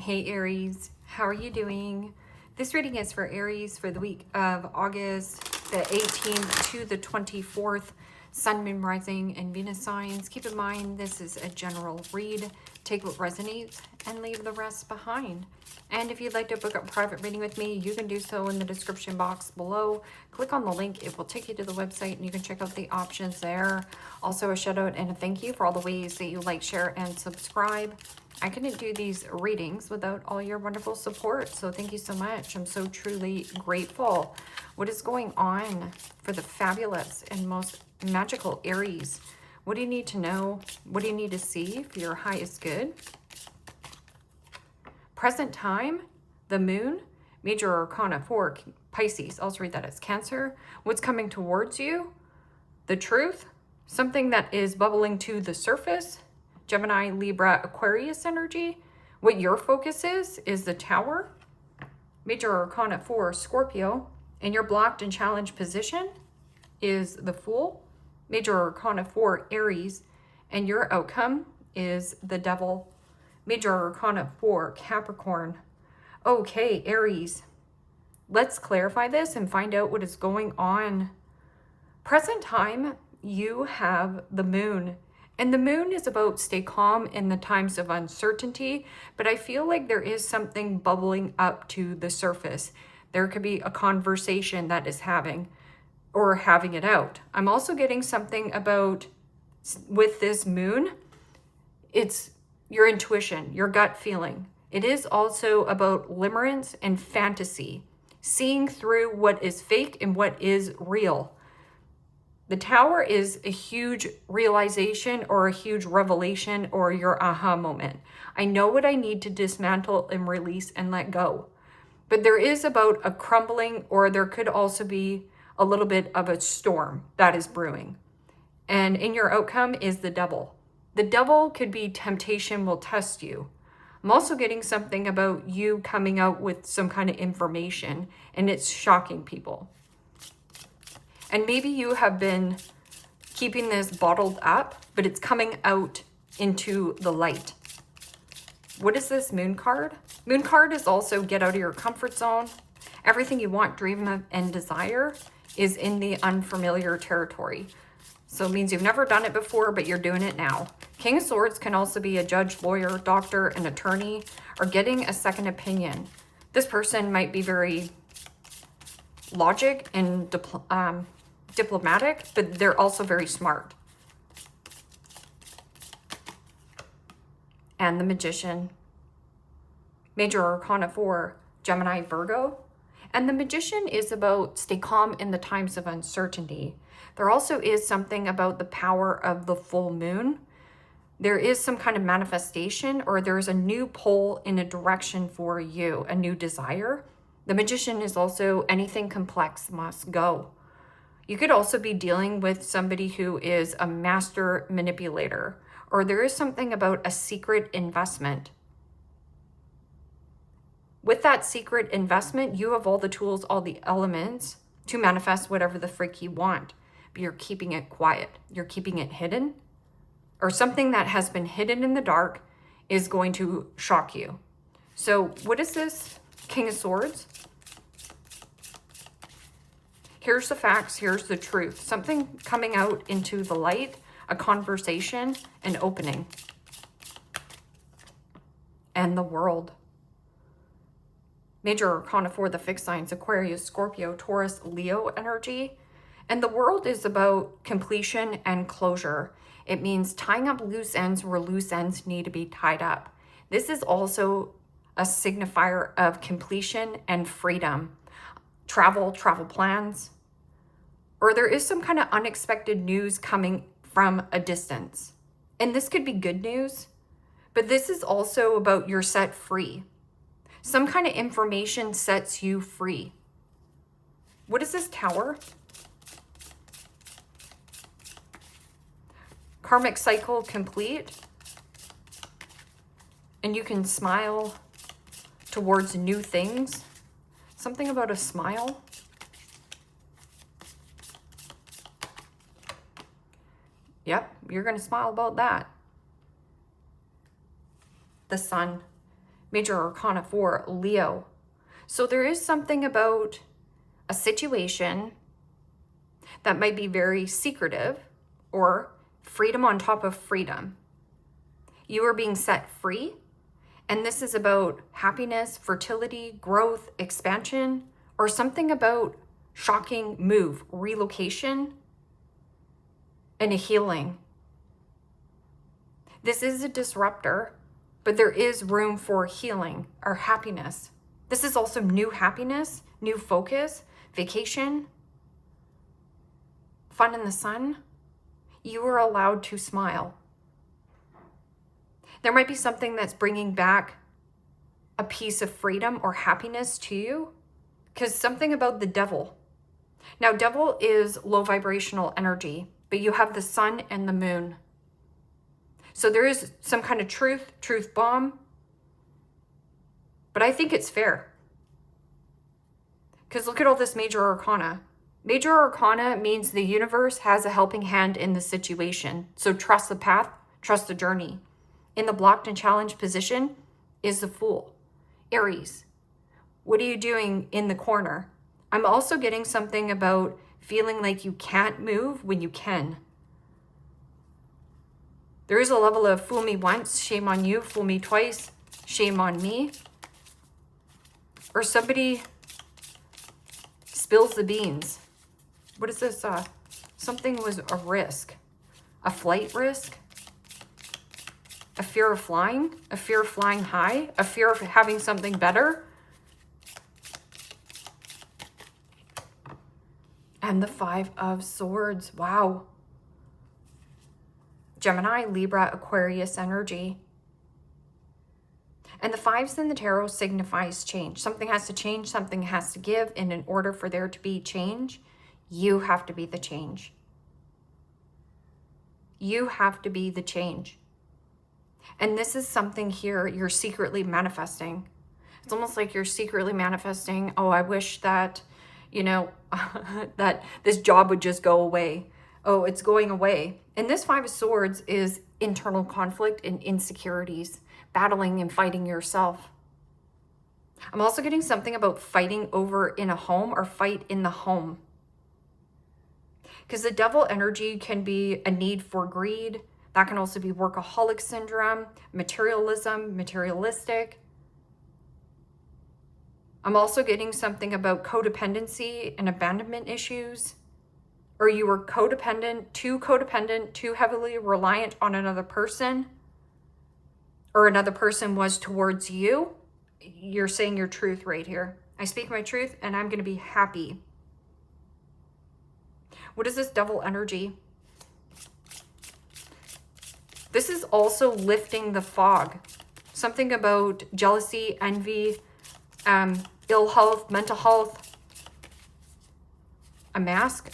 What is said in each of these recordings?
Hey Aries, how are you doing? This reading is for Aries for the week of August the 18th to the 24th, Sun, Moon, Rising, and Venus signs. Keep in mind, this is a general read. Take what resonates and leave the rest behind. And if you'd like to book a private reading with me, you can do so in the description box below. Click on the link. It will take you to the website and you can check out the options there. Also, a shout out and a thank you for all the ways that you like, share, and subscribe. I couldn't do these readings without all your wonderful support, so thank you so much. I'm so truly grateful. What is going on for the fabulous and most magical Aries? What do you need to know? What do you need to see for your highest good? Present time, the moon, major arcana for Pisces. I'll also read that as Cancer. What's coming towards you? The truth, something that is bubbling to the surface. Gemini, Libra, Aquarius energy. What your focus is the Tower. Major arcana for Scorpio. And your blocked and challenged position is the Fool. Major arcana for Aries. And your outcome is the Devil. Major arcana for Capricorn. Okay, Aries. Let's clarify this and find out what is going on. Present time, you have the moon. And the moon is about stay calm in the times of uncertainty, but I feel like there is something bubbling up to the surface. There could be a conversation that is having it out. I'm also getting something about, with this moon, it's your intuition, your gut feeling. It is also about limerence and fantasy, seeing through what is fake and what is real. The Tower is a huge realization or a huge revelation or your aha moment. I know what I need to dismantle and release and let go. But there is about a crumbling, or there could also be a little bit of a storm that is brewing. And in your outcome is the Devil. The Devil could be temptation will test you. I'm also getting something about you coming out with some kind of information, and it's shocking people. And maybe you have been keeping this bottled up, but it's coming out into the light. What is this Moon card? Moon card is also get out of your comfort zone. Everything you want, dream of, and desire is in the unfamiliar territory. So it means you've never done it before, but you're doing it now. King of Swords can also be a judge, lawyer, doctor, an attorney, or getting a second opinion. This person might be very logic and diplomatic, but they're also very smart. And the Magician. Major arcana for Gemini, Virgo. And the Magician is about stay calm in the times of uncertainty. There also is something about the power of the full moon. There is some kind of manifestation, or there's a new pull in a direction for you, a new desire. The Magician is also anything complex must go. You could also be dealing with somebody who is a master manipulator, or there is something about a secret investment. With that secret investment, you have all the tools, all the elements to manifest whatever the frick you want, but you're keeping it quiet. You're keeping it hidden, or something that has been hidden in the dark is going to shock you. So what is this King of Swords? Here's the facts, here's the truth. Something coming out into the light, a conversation, an opening. And the World. Major arcana for the fixed signs, Aquarius, Scorpio, Taurus, Leo energy. And the World is about completion and closure. It means tying up loose ends where loose ends need to be tied up. This is also a signifier of completion and freedom. Travel plans, or there is some kind of unexpected news coming from a distance. And this could be good news, but this is also about you're set free. Some kind of information sets you free. What is this Tower? Karmic cycle complete. And you can smile towards new things. Something about a smile. Yep, you're going to smile about that. The Sun. Major Arcana 4, Leo. So there is something about a situation that might be very secretive, or freedom on top of freedom. You are being set free, and this is about happiness, fertility, growth, expansion, or something about shocking move, relocation, and a healing. This is a disruptor, but there is room for healing or happiness. This is also new happiness, new focus, vacation, fun in the sun. You are allowed to smile. There might be something that's bringing back a piece of freedom or happiness to you, because something about the devil. Now, devil is low vibrational energy, but you have the sun and the moon. So there is some kind of truth bomb, but I think it's fair. Because look at all this major arcana. Major arcana means the universe has a helping hand in the situation. So trust the path, trust the journey. In the blocked and challenged position is the Fool. Aries, what are you doing in the corner? I'm also getting something about feeling like you can't move when you can. There is a level of fool me once, shame on you, fool me twice, shame on me. Or somebody spills the beans. What is this? Something was a risk, a flight risk, a fear of flying high, a fear of having something better. And the Five of Swords. Wow. Gemini, Libra, Aquarius energy. And the fives in the tarot signifies change. Something has to change, something has to give. And in order for there to be change, you have to be the change. You have to be the change. And this is something here you're secretly manifesting. It's almost like you're secretly manifesting, oh, I wish that, that this job would just go away. Oh, it's going away. And this Five of Swords is internal conflict and insecurities, battling and fighting yourself. I'm also getting something about fighting over in a home or fight in the home. Because the devil energy can be a need for greed. That can also be workaholic syndrome, materialism, materialistic. I'm also getting something about codependency and abandonment issues. Or you were codependent, too heavily reliant on another person. Or another person was towards you. You're saying your truth right here. I speak my truth and I'm going to be happy. What is this devil energy? This is also lifting the fog. Something about jealousy, envy, ill health, mental health. A mask.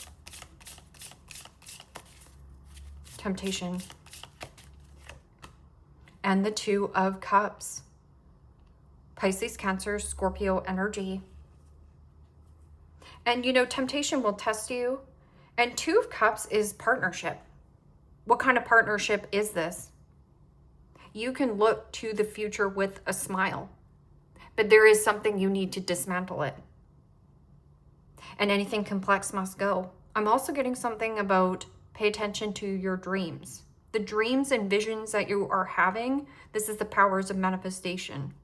Temptation. And the Two of Cups. Pisces, Cancer, Scorpio energy. And temptation will test you. And Two of Cups is partnership. What kind of partnership is this? You can look to the future with a smile, but there is something you need to dismantle it. And anything complex must go. I'm also getting something about pay attention to your dreams. The dreams and visions that you are having, this is the powers of manifestation.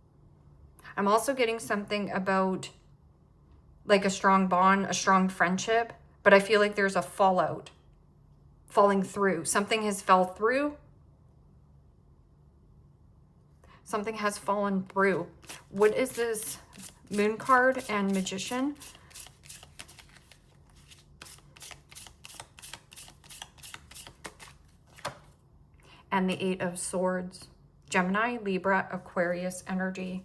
I'm also getting something about like a strong bond, a strong friendship, but I feel like there's a fallout, falling through. Something has fell through. Something has fallen through. What is this? Moon card and Magician. And the Eight of Swords. Gemini, Libra, Aquarius energy.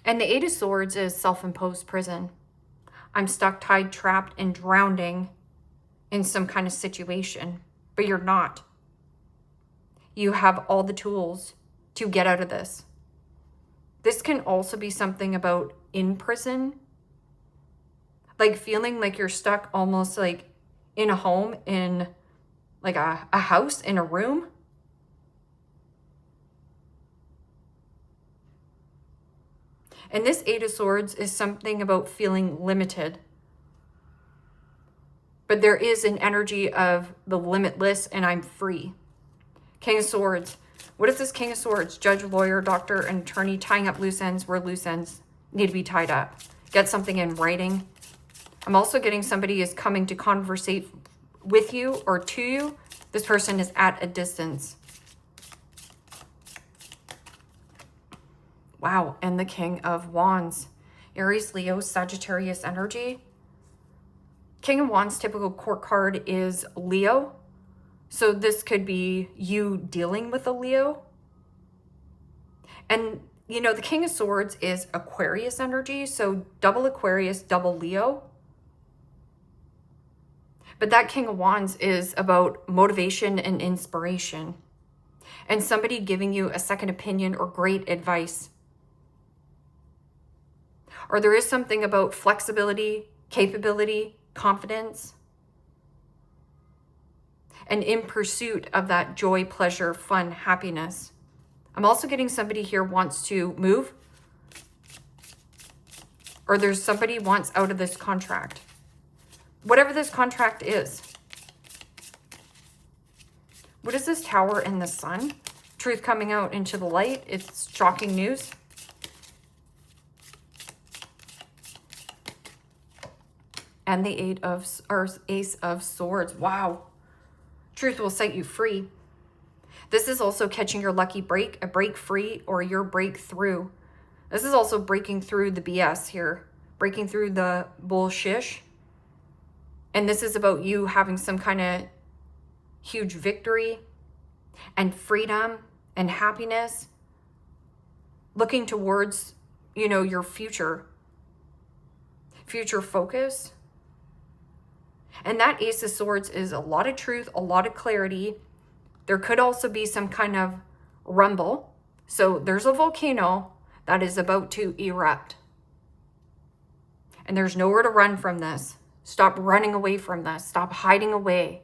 And the Eight of Swords is self-imposed prison. I'm stuck, tied, trapped, and drowning in some kind of situation, but you're not. You have all the tools to get out of this. This can also be something about in prison, like feeling like you're stuck almost like in a home, in like a house, in a room. And this Eight of Swords is something about feeling limited. But there is an energy of the limitless and I'm free. King of Swords. What is this King of Swords? Judge, lawyer, doctor, and attorney, tying up loose ends where loose ends need to be tied up. Get something in writing. I'm also getting somebody is coming to conversate with you or to you. This person is at a distance. Wow, and the King of Wands. Aries, Leo, Sagittarius energy. King of Wands typical court card is Leo. So this could be you dealing with a Leo. And, you know, the King of Swords is Aquarius energy. So double Aquarius, double Leo. But that King of Wands is about motivation and inspiration. And somebody giving you a second opinion or great advice. Or there is something about flexibility, capability, confidence. And in pursuit of that joy, pleasure, fun, happiness. I'm also getting somebody here wants to move. Or there's somebody wants out of this contract. Whatever this contract is. What is this Tower and the Sun? Truth coming out into the light. It's shocking news. And the Ace of Swords. Wow. Truth will set you free. This is also catching your lucky break, a break free, or your breakthrough. This is also breaking through the BS here, breaking through the bullshit. And this is about you having some kind of huge victory and freedom and happiness, looking towards, you know, your future focus. And that Ace of Swords is a lot of truth, a lot of clarity. There could also be some kind of rumble. So there's a volcano that is about to erupt. And there's nowhere to run from this. Stop running away from this. Stop hiding away.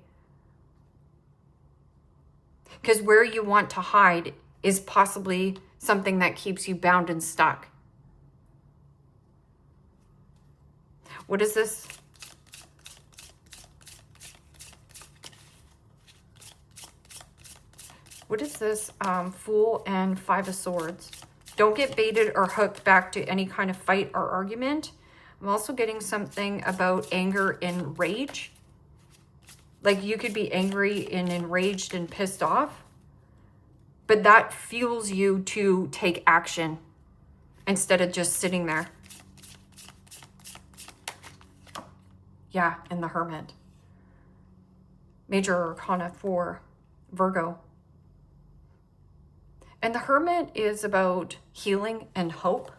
Because where you want to hide is possibly something that keeps you bound and stuck. What is this? What is this? Fool and Five of Swords. Don't get baited or hooked back to any kind of fight or argument. I'm also getting something about anger and rage. Like you could be angry and enraged and pissed off. But that fuels you to take action instead of just sitting there. Yeah, and the Hermit. Major Arcana 4, Virgo. And the Hermit is about healing and hope.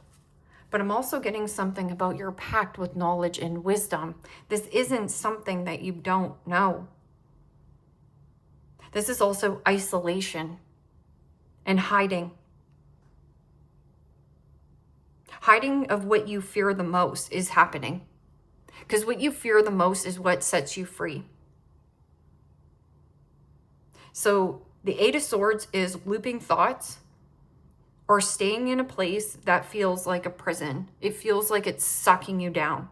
But I'm also getting something about your pact with knowledge and wisdom. This isn't something that you don't know. This is also isolation and hiding. Hiding of what you fear the most is happening. Because what you fear the most is what sets you free. So the Eight of Swords is looping thoughts or staying in a place that feels like a prison. It feels like it's sucking you down.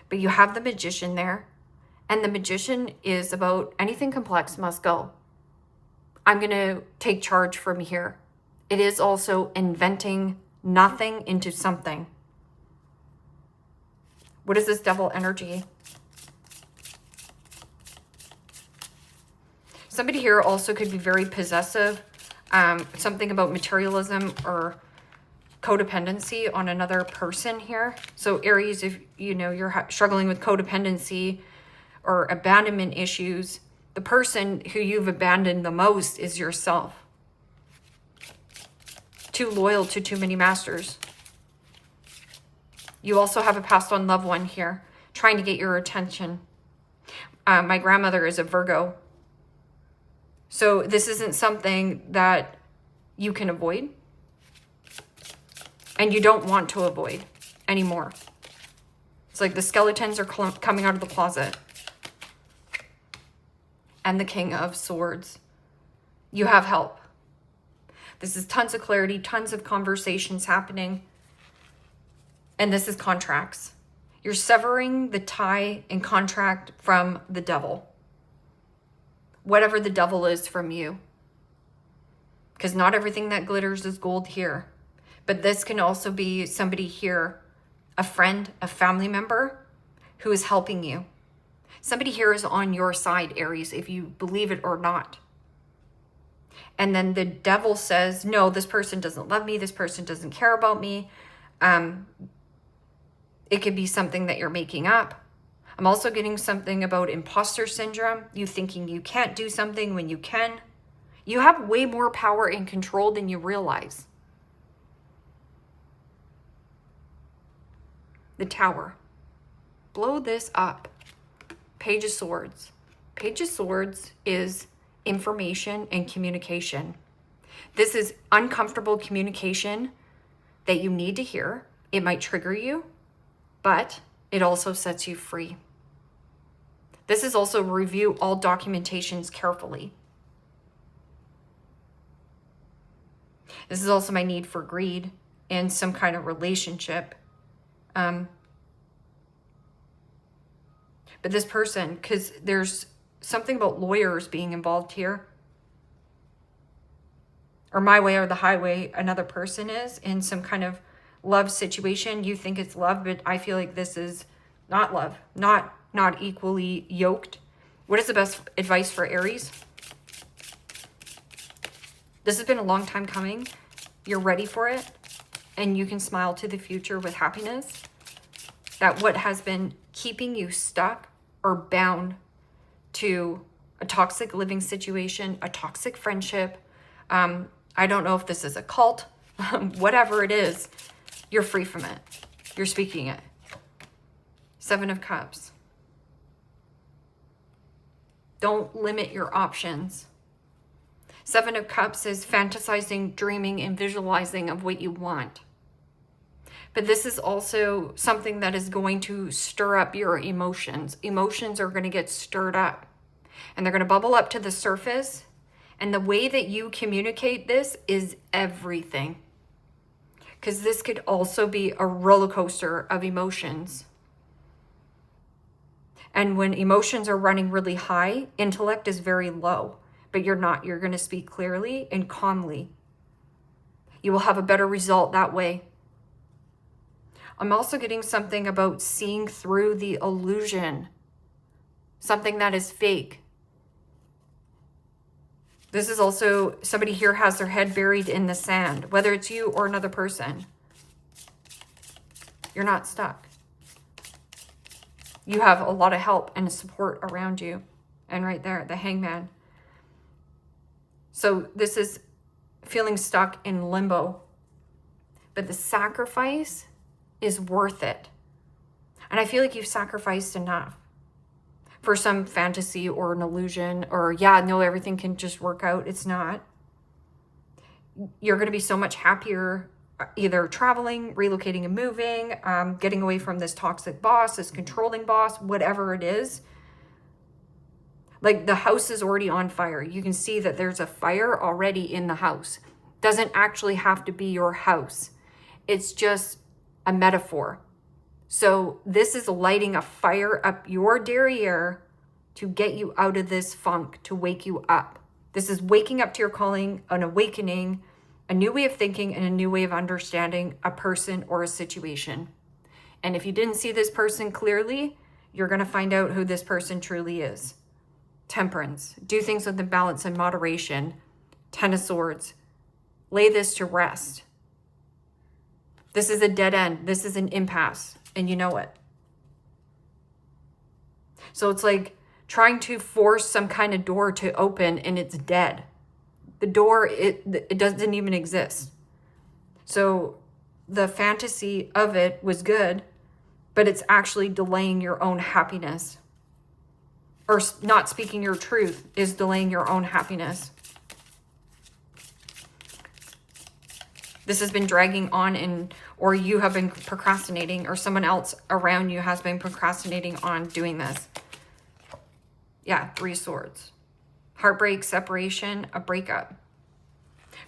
But you have the Magician there. And the Magician is about anything complex must go. I'm going to take charge from here. It is also inventing nothing into something. What is this Devil energy? Somebody here also could be very possessive. Something about materialism or codependency on another person here. So Aries, if you know you're struggling with codependency or abandonment issues, the person who you've abandoned the most is yourself. Too loyal to too many masters. You also have a passed on loved one here trying to get your attention. My grandmother is a Virgo. So this isn't something that you can avoid. And you don't want to avoid anymore. It's like the skeletons are coming out of the closet. And the King of Swords. You have help. This is tons of clarity, tons of conversations happening. And this is contracts. You're severing the tie and contract from the devil. Whatever the devil is from you. Because not everything that glitters is gold here. But this can also be somebody here, a friend, a family member who is helping you. Somebody here is on your side, Aries, if you believe it or not. And then the devil says, no, this person doesn't love me. This person doesn't care about me. It could be something that you're making up. I'm also getting something about imposter syndrome. You thinking you can't do something when you can. You have way more power and control than you realize. The Tower. Blow this up. Page of Swords. Page of Swords is information and communication. This is uncomfortable communication that you need to hear. It might trigger you, but it also sets you free. This is also review all documentations carefully. This is also my need for greed in some kind of relationship. But this person, because there's something about lawyers being involved here. Or my way or the highway, another person is in some kind of love situation. You think it's love, but I feel like this is not love, not equally yoked. What is the best advice for Aries? This has been a long time coming. You're ready for it, and you can smile to the future with happiness. That what has been keeping you stuck or bound to a toxic living situation, a toxic friendship. I don't know if this is a cult, whatever it is, you're free from it. You're speaking it. 7 of Cups. Don't limit your options. 7 of Cups is fantasizing, dreaming, and visualizing of what you want. But this is also something that is going to stir up your emotions. Emotions are going to get stirred up. And they're going to bubble up to the surface. And the way that you communicate this is everything. Because this could also be a roller coaster of emotions. And when emotions are running really high, intellect is very low. But you're not. You're going to speak clearly and calmly. You will have a better result that way. I'm also getting something about seeing through the illusion. Something that is fake. This is also, somebody here has their head buried in the sand, whether it's you or another person. You're not stuck. You have a lot of help and support around you. And right there, the Hangman. So this is feeling stuck in limbo. But the sacrifice is worth it. And I feel like you've sacrificed enough for some fantasy or an illusion, or yeah, no, everything can just work out. It's not. You're going to be so much happier either traveling, relocating and moving, getting away from this toxic boss, this controlling boss, whatever it is. Like the house is already on fire. You can see that there's a fire already in the house. Doesn't actually have to be your house. It's just a metaphor. So this is lighting a fire up your derriere to get you out of this funk, to wake you up. This is waking up to your calling, an awakening, a new way of thinking, and a new way of understanding a person or a situation. And if you didn't see this person clearly, you're going to find out who this person truly is. Temperance. Do things with the balance and moderation. 10 of Swords. Lay this to rest. This is a dead end. This is an impasse. And you know it. So it's like trying to force some kind of door to open and it's dead. The door, it doesn't even exist. So the fantasy of it was good, but it's actually delaying your own happiness. Or not speaking your truth is delaying your own happiness. This has been dragging on, or you have been procrastinating, or someone else around you has been procrastinating on doing this. Yeah, 3 swords. Heartbreak, separation, a breakup.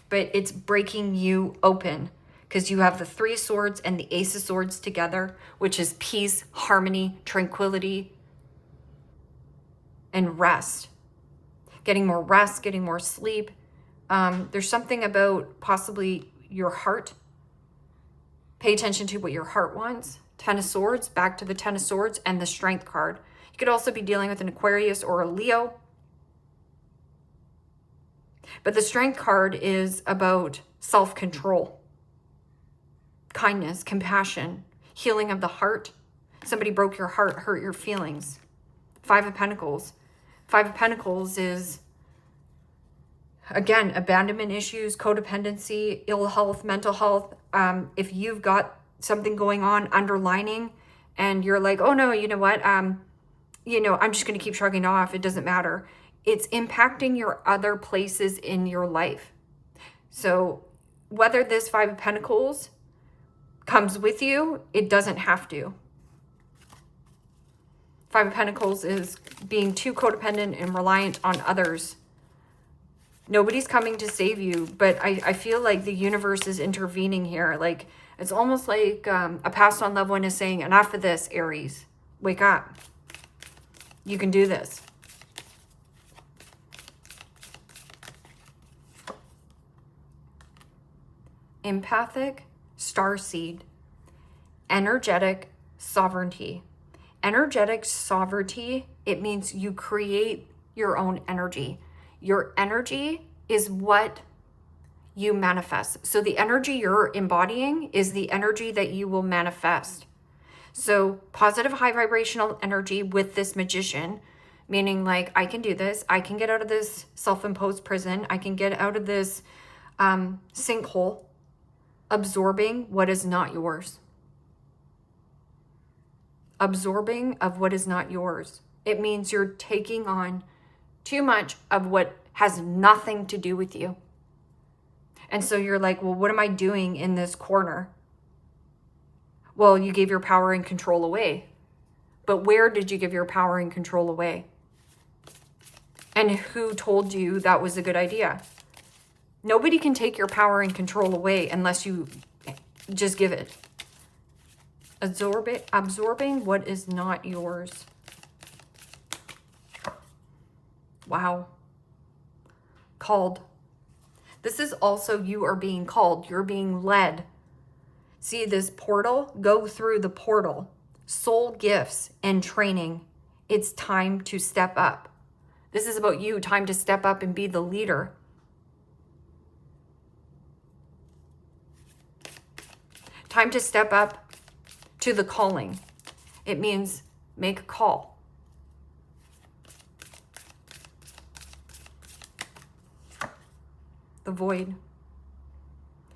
But it's breaking you open. because you have the 3 swords and the Ace of Swords together, which is peace, harmony, tranquility, and rest. Getting more rest, getting more sleep. There's something about possibly your heart. Pay attention to what your heart wants. 10 of Swords, back to the 10 of Swords and the Strength card. You could also be dealing with an Aquarius or a Leo. But the Strength card is about self-control, kindness, compassion, healing of the heart. Somebody broke your heart, hurt your feelings. 5 of Pentacles. 5 of Pentacles is, again, abandonment issues, codependency, ill health, mental health. If you've got something going on underlining and you're like, oh no, you know what? I'm just going to keep shrugging off. It doesn't matter. It's impacting your other places in your life. So whether this 5 of Pentacles comes with you, it doesn't have to. 5 of Pentacles is being too codependent and reliant on others. Nobody's coming to save you, but I feel like the universe is intervening here. Like, it's almost like a passed on loved one is saying, enough of this, Aries. Wake up. You can do this. Empathic, starseed, energetic sovereignty. Energetic sovereignty, it means you create your own energy. Your energy is what you manifest. So the energy you're embodying is the energy that you will manifest. So positive, high vibrational energy with this magician, meaning like, I can do this. I can get out of this self-imposed prison. I can get out of this sinkhole, absorbing what is not yours. Absorbing of what is not yours. It means you're taking on too much of what has nothing to do with you. And so you're like, well, what am I doing in this corner? Well, you gave your power and control away. But where did you give your power and control away? And who told you that was a good idea? Nobody can take your power and control away unless you just give it. Absorbing what is not yours. Wow. Called. This is also, you are being called. You're being led. See this portal? Go through the portal. Soul gifts and training. It's time to step up. This is about you. Time to step up and be the leader. Time to step up to the calling. It means make a call. The void.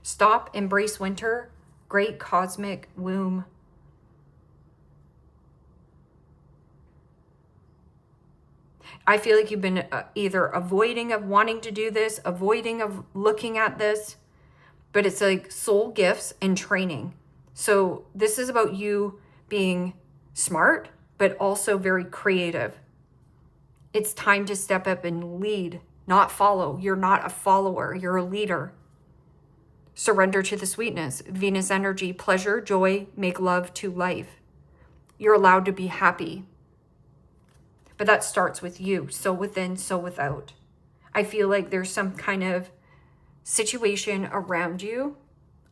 Stop, embrace winter, great cosmic womb. I feel like you've been either avoiding of wanting to do this, avoiding of looking at this, but it's like soul gifts and training. So this is about you being smart, but also very creative. It's time to step up and lead, not follow. You're not a follower, you're a leader. Surrender to the sweetness. Venus energy, pleasure, joy, make love to life. You're allowed to be happy. But that starts with you. So within, so without. I feel like there's some kind of situation around you.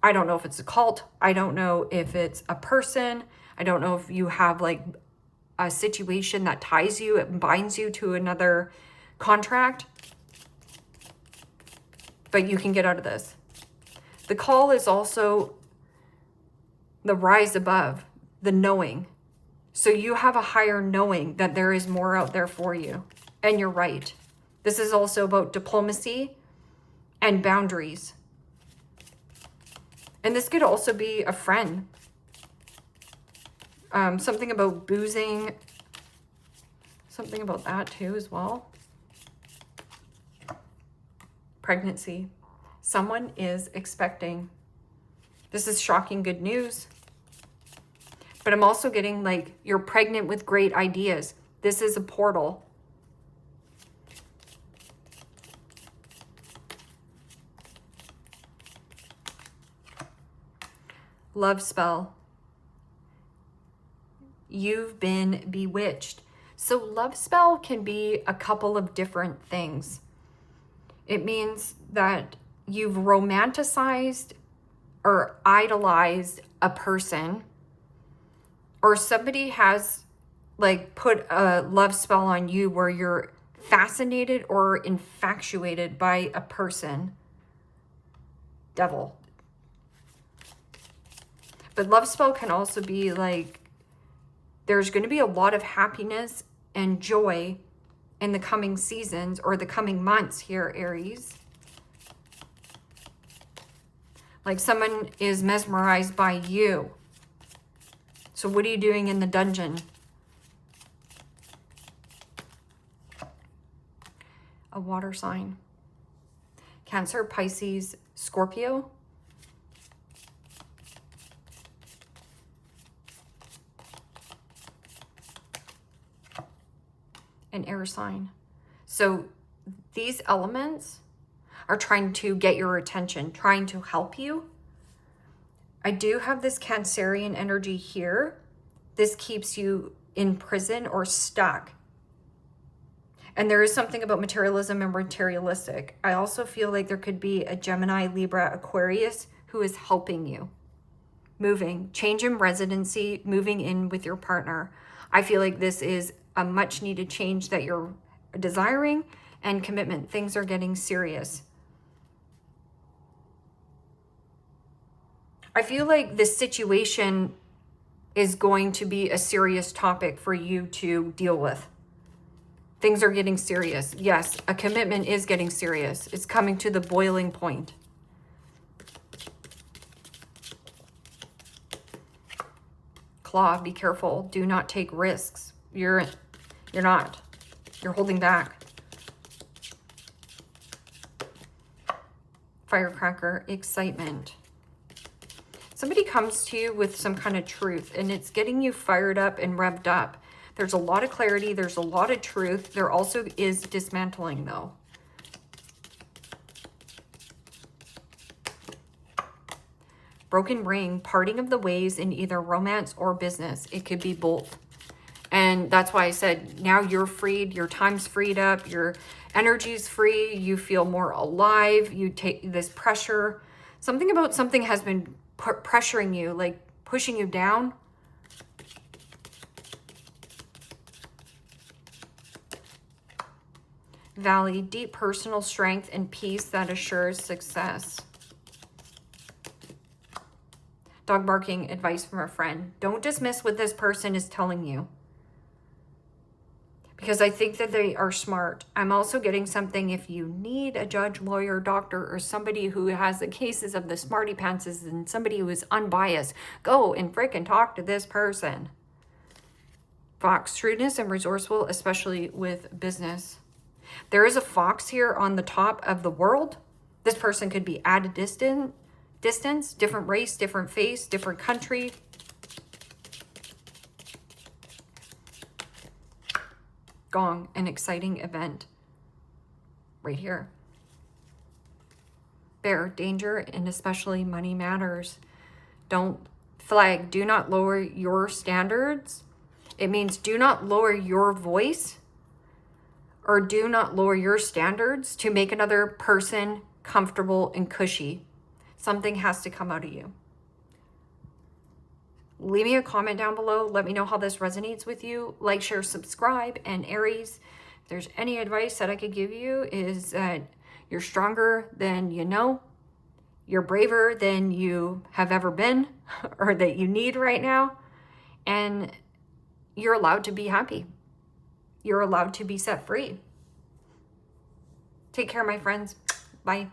I don't know if it's a cult. I don't know if it's a person. I don't know if you have like a situation that ties you, it binds you to another contract. But you can get out of this. The call is also the rise above, the knowing. So you have a higher knowing that there is more out there for you. And you're right. This is also about diplomacy and boundaries. And this could also be a friend. Something about boozing. Something about that too as well. Pregnancy. Someone is expecting. This is shocking good news. But I'm also getting like, you're pregnant with great ideas. This is a portal. love spell. You've been bewitched. So love spell can be a couple of different things. It means that you've romanticized or idolized a person, or somebody has like put a love spell on you where you're fascinated or infatuated by a person. Devil. But love spell can also be like, there's going to be a lot of happiness and joy in the coming seasons or the coming months here, Aries. Like someone is mesmerized by you. So what are you doing in the dungeon? A water sign. Cancer, Pisces, Scorpio. An air sign. So these elements are trying to get your attention, trying to help you. I do have this Cancerian energy here. This keeps you in prison or stuck. And there is something about materialism and materialistic. I also feel like there could be a Gemini, Libra, Aquarius who is helping you. Moving, change in residency, moving in with your partner. I feel like this is a much needed change that you're desiring, and commitment. Things are getting serious. I feel like this situation is going to be a serious topic for you to deal with. Things are getting serious. Yes, a commitment is getting serious. It's coming to the boiling point. Claw, be careful. Do not take risks. You're not. You're holding back. Firecracker, excitement. Somebody comes to you with some kind of truth, and it's getting you fired up and revved up. There's a lot of clarity. There's a lot of truth. There also is dismantling, though. Broken ring, parting of the ways in either romance or business. It could be both. And that's why I said now you're freed. Your time's freed up. Your energy's free. You feel more alive. You take this pressure. Something about something has been pressuring you, like pushing you down. Valley, deep personal strength and peace that assures success. Dog barking, advice from a friend. Don't dismiss what this person is telling you, because I think that they are smart. I'm also getting something, if you need a judge, lawyer, doctor, or somebody who has the cases of the smarty pantses and somebody who is unbiased, go and frickin' talk to this person. Fox, shrewdness and resourceful, especially with business. There is a fox here on the top of the world. This person could be at a distance, different race, different face, different country. Gong, an exciting event. Right here. Bear, danger, and especially money matters. Don't flag, do not lower your standards. It means do not lower your voice, or do not lower your standards to make another person comfortable and cushy. Something has to come out of you. Leave me a comment down below. Let me know how this resonates with you. Like, share, subscribe. And Aries, if there's any advice that I could give you, is that you're stronger than you know. You're braver than you have ever been or that you need right now. And you're allowed to be happy. You're allowed to be set free. Take care, my friends. Bye.